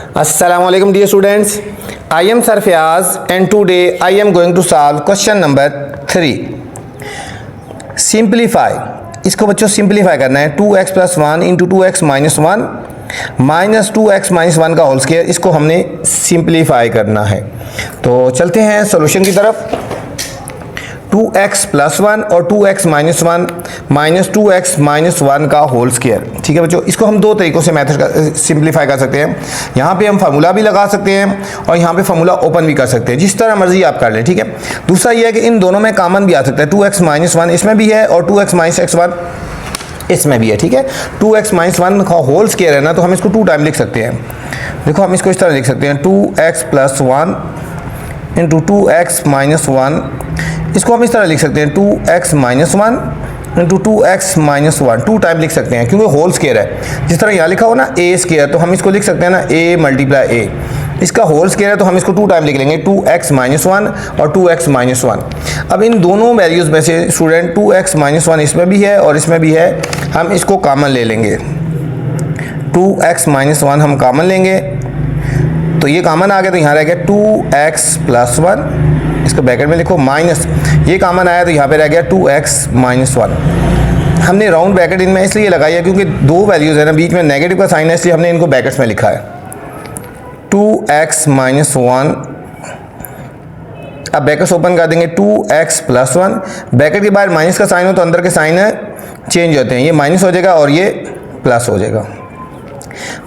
Assalamualaikum dear students, I am Sarfiaz and today I am going to solve question number 3. Simplify. इसको बच्चों simplify करना है 2x plus 1 into 2x minus 1 minus 2x minus 1 का whole square, इसको हमने simplify करना है। तो चलते हैं सॉल्यूशन की तरफ। 2x प्लस 1 और 2x minus 1 minus 2x minus 1 का होल स्क्वायर। ठीक है बच्चों, इसको हम दो तरीक़ों से मेथड का सिंप्लीफाई कर सकते हैं। यहाँ पे हम फार्मूला भी लगा सकते हैं और यहाँ पे फार्मूला ओपन भी कर सकते हैं, जिस तरह मर्जी आप कर लें। ठीक है, दूसरा ये है कि इन दोनों में कॉमन भी आ सकता है। 2x माइनस 1 इसमें भी है और 2x माइनस x1 इसमें भी है। ठीक है, 2x माइनस 1 का होल स्क्वायर है ना, तो हम इसको 2 टाइम लिख सकते हैं। देखो हम इसको इस तरह लिख सकते हैं 2x plus 1 into 2x minus 1, इसको हम इस तरह लिख सकते हैं 2x minus 1 into 2x minus 1, 2 time लिख सकते हैं क्योंकि होल स्क्वायर है। जिस तरह यहाँ लिखा हो ना a स्क्वायर, तो हम इसको लिख सकते हैं ना a मल्टीप्लाई a। इसका होल स्क्वायर है तो हम इसको 2 टाइम लिख लेंगे 2x माइनस 1 और 2x माइनस 1। अब इन दोनों वैल्यूज़ में से स्टूडेंट 2x माइनस 1 इसमें भी है और इसमें भी है, हम इसको कॉमन ले लेंगे। 2x माइनस 1 हम कॉमन लेंगे तो ये कॉमन आ गया, तो यहाँ रह गया 2x प्लस 1, इसको ब्रैकेट में लिखो, माइनस ये कॉमन आया तो यहाँ पे रह गया 2x माइनस 1। हमने राउंड ब्रैकेट इनमें इसलिए लगाई है क्योंकि दो वैल्यूज़ है ना, बीच में नेगेटिव का साइन है, इसलिए हमने इनको ब्रैकेट्स में लिखा है 2x माइनस 1। अब ब्रैकेट्स ओपन कर देंगे 2x प्लस 1, ब्रैकेट के बाहर माइनस का साइन हो तो अंदर के साइन है चेंज होते हैं, ये माइनस हो जाएगा और ये प्लस हो जाएगा।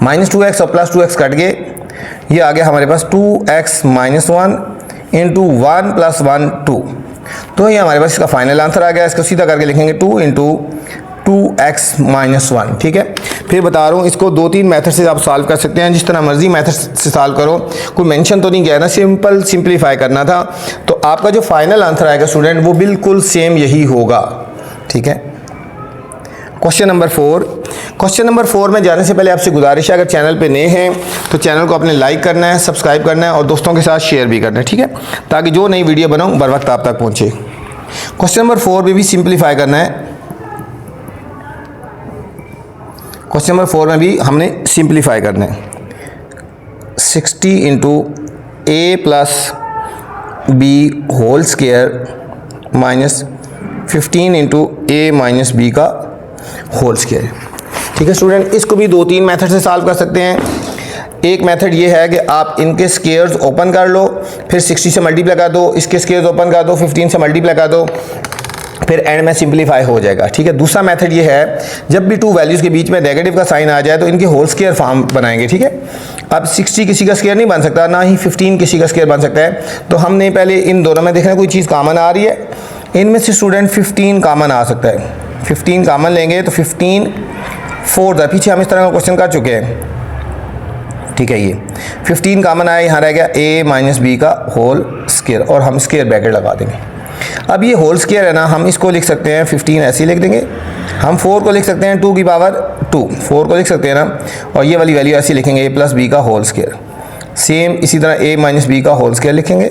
माइनस 2x और प्लस 2x कट गए, ये आ गया हमारे पास 2x माइनस 1 इंटू 1 प्लस 1 2। तो ये हमारे पास इसका फाइनल आंसर आ गया। इसको सीधा करके लिखेंगे 2 इंटू 2x माइनस 1। ठीक है, फिर बता रहा हूँ इसको 2-3 मेथड से आप सॉल्व कर सकते हैं, जिस तरह मर्जी मेथड से सॉल्व करो, कोई मेंशन तो नहीं किया है ना, सिंपल सिंप्लीफाई करना था। तो आपका जो फाइनल आंसर आएगा स्टूडेंट वो बिल्कुल सेम यही होगा। ठीक है, क्वेश्चन नंबर 4। क्वेश्चन नंबर 4 में जाने से पहले आपसे गुजारिश है, अगर चैनल पे नए हैं तो चैनल को अपने लाइक करना है, सब्सक्राइब करना है और दोस्तों के साथ शेयर भी करना है। ठीक है, ताकि जो नई वीडियो बनाऊँ बर वक्त आप तक पहुँचे। क्वेश्चन नंबर 4 में भी सिंप्लीफाई करना है। क्वेश्चन नंबर 4 में भी हमने सिंप्लीफाई करना है। 60 into a plus b whole square minus 15 into a minus b का होल स्क्वायर। ठीक है स्टूडेंट, इसको भी 2-3 मेथड से सॉल्व कर सकते हैं। एक मेथड ये है कि आप इनके स्क्वायर्स ओपन कर लो, फिर 60 से मल्टीप्लाई कर दो, इसके स्क्वायर्स ओपन कर दो, 15 से मल्टीप्लाई कर दो, फिर एंड में सिंप्लीफाई हो जाएगा। ठीक है, दूसरा मेथड ये है जब भी 2 वैल्यूज़ के बीच में नेगेटिव का साइन आ जाए तो इनके होल स्क्वायर फॉर्म बनाएंगे। ठीक है, अब 60 किसी का स्क्वायर नहीं बन सकता, ना ही 15 किसी का स्क्वायर बन सकता है। तो हमने पहले इन दोनों में देखना कोई चीज़ कॉमन आ रही है, इनमें से स्टूडेंट 15 कॉमन आ सकता है। 15 कॉमन लेंगे तो 15 4 पीछे हम इस तरह का क्वेश्चन कर चुके हैं। ठीक है, ये 15 कॉमन आया, यहाँ रह गया a माइनस बी का होल स्क्वायर और हम स्क्वायर ब्रैकेट लगा देंगे। अब ये होल स्क्वायर है ना, हम इसको लिख सकते हैं 15 ऐसे ही लिख देंगे। हम 4 को लिख सकते हैं 2 की पावर 2, 4 को लिख सकते हैं ना, और ये वाली वैल्यू ऐसी लिखेंगे a प्लस बी का होल स्क्वायर। सेम इसी तरह a माइनस बी का होल स्क्वायर लिखेंगे।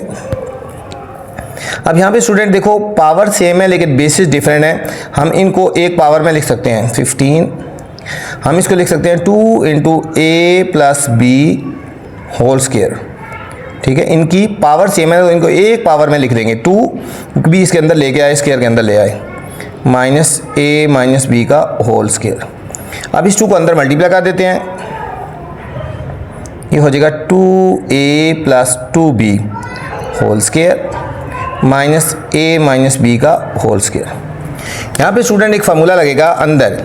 अब यहाँ पे स्टूडेंट देखो पावर सेम है लेकिन बेसिस डिफरेंट है। हम इनको एक पावर में लिख सकते हैं 15, हम इसको लिख सकते हैं 2 इंटू ए प्लस बी होल स्क्वायर। ठीक है, इनकी पावर सेम है तो इनको एक पावर में लिख देंगे 2 भी इसके अंदर लेके आए, स्क्वायर के अंदर ले आए, माइनस ए माइनस बी का होल स्क्वायर। अब इस 2 को अंदर मल्टीप्लाई कर देते हैं, ये हो जाएगा 2a plus 2b whole square minus a minus b का होल स्क्वायर। यहाँ पे स्टूडेंट एक फार्मूला लगेगा अंदर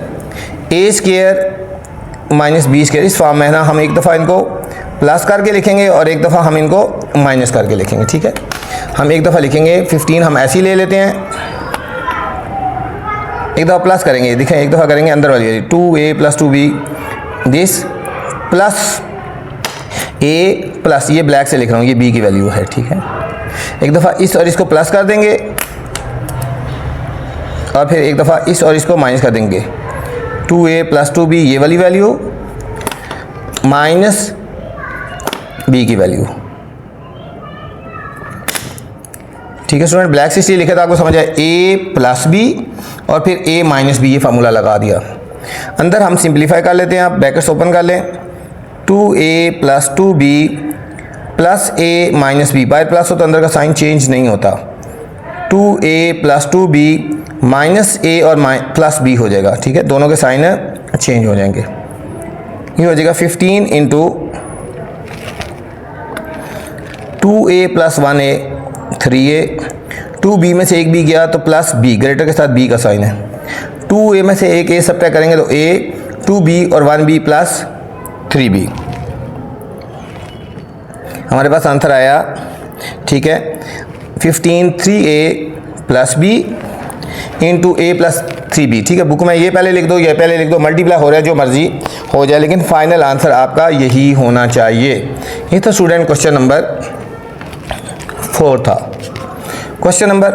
a square minus b square, इस फॉर्म में है ना, हम एक दफ़ा इनको प्लस करके लिखेंगे और एक दफ़ा हम इनको माइनस करके लिखेंगे। ठीक है, हम एक दफ़ा लिखेंगे 15 हम ऐसे ही ले लेते हैं, एक दफ़ा प्लस करेंगे, देखें एक दफ़ा करेंगे अंदर वाली 2a plus 2b this plus a plus, ये ब्लैक से लिख रहा हूँ, ये b की वैल्यू है। ठीक है, एक दफ़ा इस और इसको प्लस कर देंगे और फिर एक दफ़ा इस और इसको माइनस कर देंगे 2a प्लस 2b ये वाली वैल्यू माइनस b की वैल्यू। ठीक है स्टूडेंट, ब्लैक से इसलिए लिखा था आपको समझ आए, a प्लस b और फिर a माइनस b, ये फार्मूला लगा दिया। अंदर हम सिंप्लीफाई कर लेते हैं, आप ब्रैकेट्स ओपन कर लें, 2a plus 2b plus a minus b, बाय प्लस हो तो अंदर का साइन चेंज नहीं होता, 2a plus 2b minus a और प्लस b हो जाएगा, ठीक है, दोनों के साइन चेंज हो जाएंगे। ये हो जाएगा 15 into 2a plus 1a 3a, 2b में से एक b गया तो प्लस b, ग्रेटर के साथ b का साइन है, 2a में से एक a सब्ट्रैक्ट करेंगे तो a, 2b और 1b प्लस 3b, हमारे पास आंसर आया, ठीक है, 15 3a plus b into a plus 3b, ठीक है। बुक में ये पहले लिख दो, ये पहले लिख दो, मल्टीप्लाई हो रहा है जो मर्जी हो जाए, लेकिन फाइनल आंसर आपका यही होना चाहिए। ये था स्टूडेंट क्वेश्चन नंबर 4 था। Question number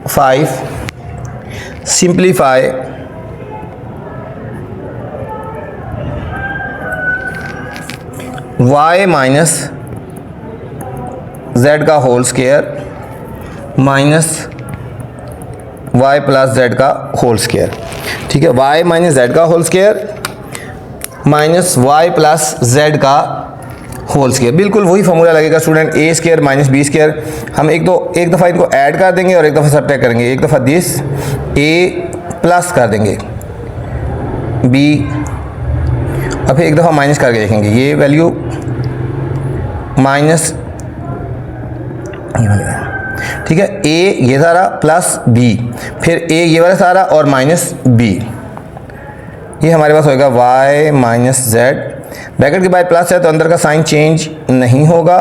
5, simplify y minus z का whole square minus y plus z का होल स्क्वायर, ठीक है, y माइनस z का whole square minus y plus z का होल स्क्वायर, बिल्कुल वही फॉर्मूला लगेगा student, a square minus b square. हम एक दफ़ा इनको ऐड कर देंगे और एक दफ़ा सब्ट्रैक्ट करेंगे, एक दफ़ा दिस a प्लस कर देंगे b और फिर एक दफ़ा माइनस करके देखेंगे, ये वैल्यू माइनस, ठीक है, a ये सारा प्लस b, फिर a ये वाला सारा और माइनस b, ये हमारे पास होगा y माइनस z, ब्रैकेट के बाद प्लस है तो अंदर का साइन चेंज नहीं होगा,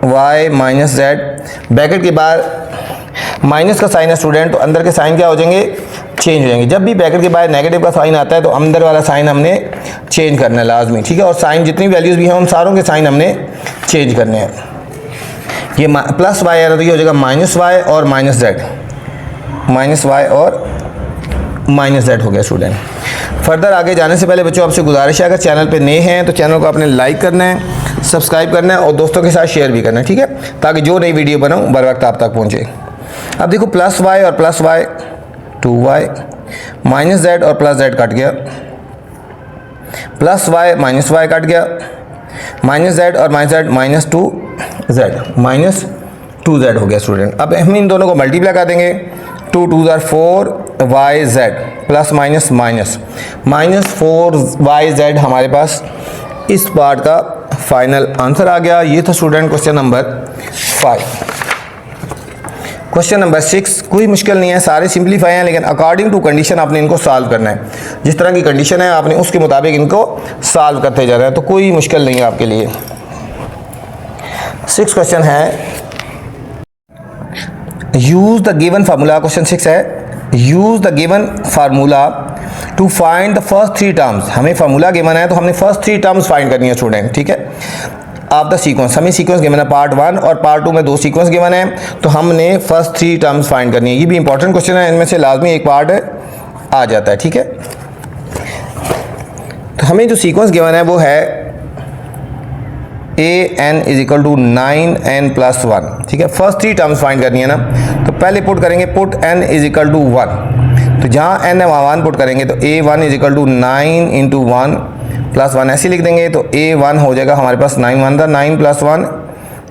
y माइनस z, ब्रैकेट के बाद माइनस का साइन है स्टूडेंट, तो अंदर के साइन क्या हो जाएंगे, चेंज हो जाएंगे। जब भी ब्रैकेट के बाद नेगेटिव का साइन आता है तो अंदर वाला साइन हमने चेंज करना है लाजमी, ठीक है, और साइन जितनी वैल्यूज़ भी हैं उन सारों के साइन हमने चेंज करने हैं। ये प्लस वाई आ रहा तो ये हो जाएगा माइनस वाई और माइनस जेड, माइनस वाई और माइनस जेड हो गया स्टूडेंट। फर्दर आगे जाने से पहले बच्चों आपसे गुजारिश है, अगर चैनल पे नए हैं तो चैनल को आपने लाइक करना है, सब्सक्राइब करना है और दोस्तों के साथ शेयर भी करना है, ठीक है, ताकि जो नई वीडियो बनाऊँ बर वक्त आप तक पहुँचे। अब देखो प्लस वाई और plus y 2y, minus z और प्लस जेड कट गया, plus y minus y cut गया, माइनस जेड और minus z minus 2z, minus 2z हो गया स्टूडेंट। अब हम इन दोनों को मल्टीप्लाई कर देंगे, 2 2 are 4yz plus minus minus minus 4yz हमारे पास इस पार्ट का फाइनल आंसर आ गया। ये था student question number 5। Question number 6 कोई मुश्किल नहीं है, सारे सिंप्लीफाई हैं, लेकिन अकॉर्डिंग टू कंडीशन आपने इनको सॉल्व करना है, जिस तरह की कंडीशन है आपने उसके मुताबिक इनको सॉल्व करते जा रहे हैं, तो कोई मुश्किल नहीं है आपके लिए। 6 क्वेश्चन है, use the given formula, question 6 है, use the given formula to find the first 3 terms. हमें फार्मूला गिवन है तो हमने फर्स्ट 3 टर्म्स फाइंड करनी है स्टूडेंट, ठीक है, ऑफ द सीक्वेंस। हमें सीक्वेंस गिवन है पार्ट 1 और पार्ट 2 में 2 सीक्वेंस गिवन है, तो हमने फर्स्ट 3 टर्म्स फाइंड करनी है। ये भी इंपॉर्टेंट क्वेश्चन है, इनमें से लाजमी एक पार्ट आ जाता है, ठीक है। तो हमें जो सीक्वेंस गिवन है वो है an is equal to 9n+1, ठीक है। फर्स्ट 3 टर्म्स फाइंड करनी है ना, तो पहले पुट करेंगे put n is equal to 1, तो जहाँ n है वहाँ 1 पुट करेंगे, तो a1 is equal to 9 into 1 plus 1 ऐसे लिख देंगे, तो a1 हो जाएगा हमारे पास 9 1 था 9 प्लस 1,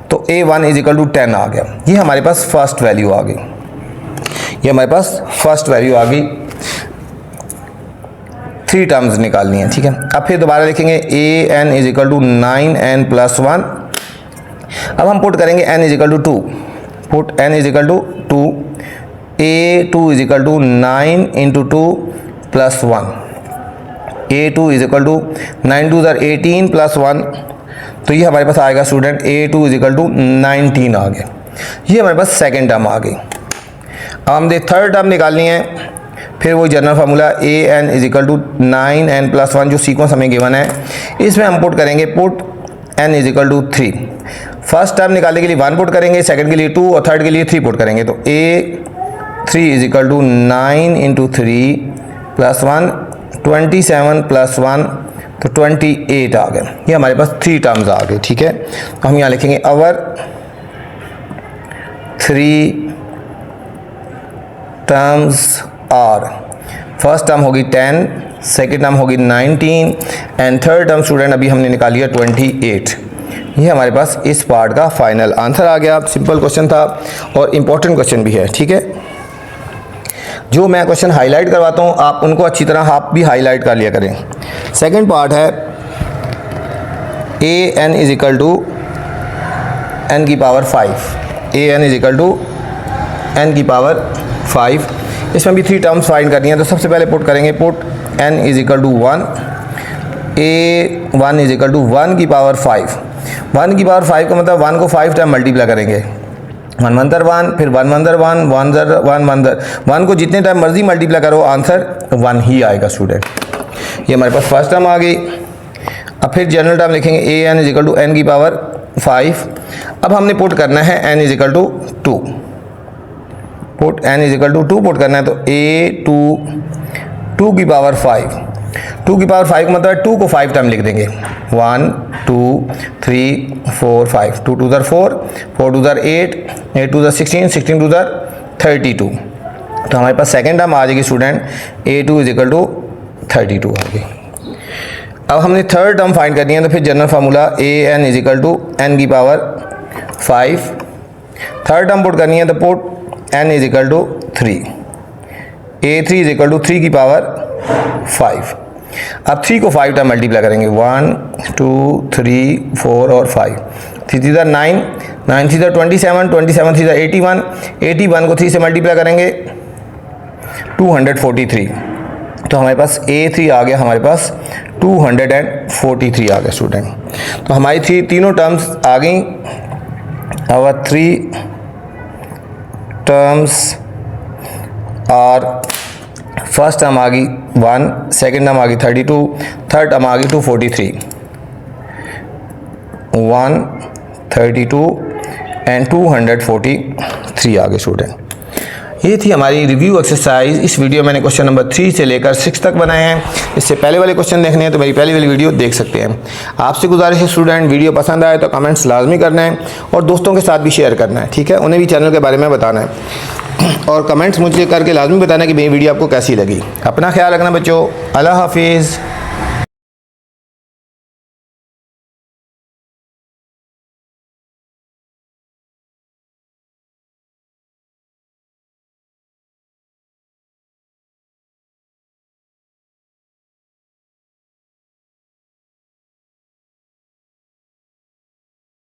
तो a1 इज इक्वल टू 10 आ गया। ये हमारे पास फर्स्ट वैल्यू आ गई, ये हमारे पास फर्स्ट वैल्यू आ गई। 3 टर्म्स निकालनी है, ठीक है। अब फिर दोबारा लिखेंगे an is equal to 9n+1, अब हम पुट करेंगे n is equal to 2, put n is equal to 2, a2 is equal to 9 into 2 plus 1, a2 is equal to 9 2 18 plus 1, तो ये हमारे पास आएगा student a2 is equal to 19 आ गया। ये हमारे पास सेकेंड टर्म आ गई। अब हमने थर्ड टर्म निकालनी है, फिर वो general formula an is equal to 9n+1 जो सीक्वेंस हमें गिवन है, इसमें हम पुट करेंगे put n is equal to 3। First term निकालने के लिए 1 पुट करेंगे, सेकंड के लिए 2 और थर्ड के लिए 3 पुट करेंगे, तो a3 is equal to 9 into 3 plus 1 27 plus 1, तो 28 आ गए। ये हमारे पास 3 टर्म्स आ गए, ठीक है। तो हम यहाँ लिखेंगे अवर 3 टर्म्स आर, फर्स्ट टर्म होगी 10 सेकेंड टर्म होगी 19 एंड थर्ड टर्म स्टूडेंट अभी हमने निकाली है 28। ये हमारे पास इस पार्ट का फाइनल आंसर आ गया। सिंपल क्वेश्चन था और इम्पोर्टेंट क्वेश्चन भी है, ठीक है। जो मैं क्वेश्चन हाईलाइट करवाता हूँ आप उनको अच्छी तरह आप भी हाईलाइट कर लिया करें। सेकंड पार्ट है A N is equal to N की power 5। A N is equal to N की पावर 5। इसमें भी 3 टर्म्स फाइंड करनी है, तो सबसे पहले पुट करेंगे put N is equal to 1, a 1 is equal to 1 की पावर 5। 1 की पावर 5 का मतलब 1 को 5 टाइम मल्टीप्लाई करेंगे, 1 1 1, फिर 1 1 1 1 1 1 1 को जितने टाइम मर्जी मल्टीप्लाई करो आंसर 1 ही आएगा स्टूडेंट। ये हमारे पास फर्स्ट टर्म आ गई। अब फिर जनरल टर्म लिखेंगे A N is equal to N की पावर 5। अब हमने पुट करना है N is equal to 2। Put N is equal to 2 put करना है, तो ए 2 की पावर 5। 2 की पावर 5 का मतलब 2 को 5 टाइम लिख देंगे, 1 2 3 4 5, 2 2 4, 4 2 8, 8 2 16, 16 2 32। तो हमारे पास सेकेंड टर्म आ जाएगी student A2 is equal to 32 आ गई। अब हमने थर्ड टर्म फाइंड करनी है, तो फिर general formula AN is equal to n की पावर 5। थर्ड टर्म पुट करनी है, तो put n is equal to 3। A3 is equal to 3 की पावर 5। अब 3 को 5 टाइम मल्टीप्लाई करेंगे, 1 2 3 4 और 5, 3 3 9, 9 3 27, 27 3 81, 81 को 3 से मल्टीप्लाई करेंगे 243। तो हमारे पास A3 आ गया, हमारे पास 243 आ गया स्टूडेंट। तो हमारी तीनों टर्म्स आ गई। अब 3 टर्म्स और फर्स्ट टर्म आ गई 1, सेकेंड टर्म आ गई 32, थर्ड टर्म आ गई 243, 132 एंड 243 आ गए स्टूडेंट। ये थी हमारी रिव्यू एक्सरसाइज। इस वीडियो में मैंने क्वेश्चन नंबर 3 से लेकर 6 तक बनाए हैं। इससे पहले वाले क्वेश्चन देखने हैं तो मेरी पहली वाली वीडियो देख सकते हैं। आपसे गुजारिश है स्टूडेंट, वीडियो पसंद आए तो कमेंट्स लाजमी करना है और दोस्तों के साथ भी शेयर करना है, ठीक है। उन्हें भी चैनल के बारे में बताना है और कमेंट्स मुझे करके लाजमी बताना कि मेरी वीडियो आपको कैसी लगी। अपना ख्याल रखना बच्चों। अल्लाह हाफिज़।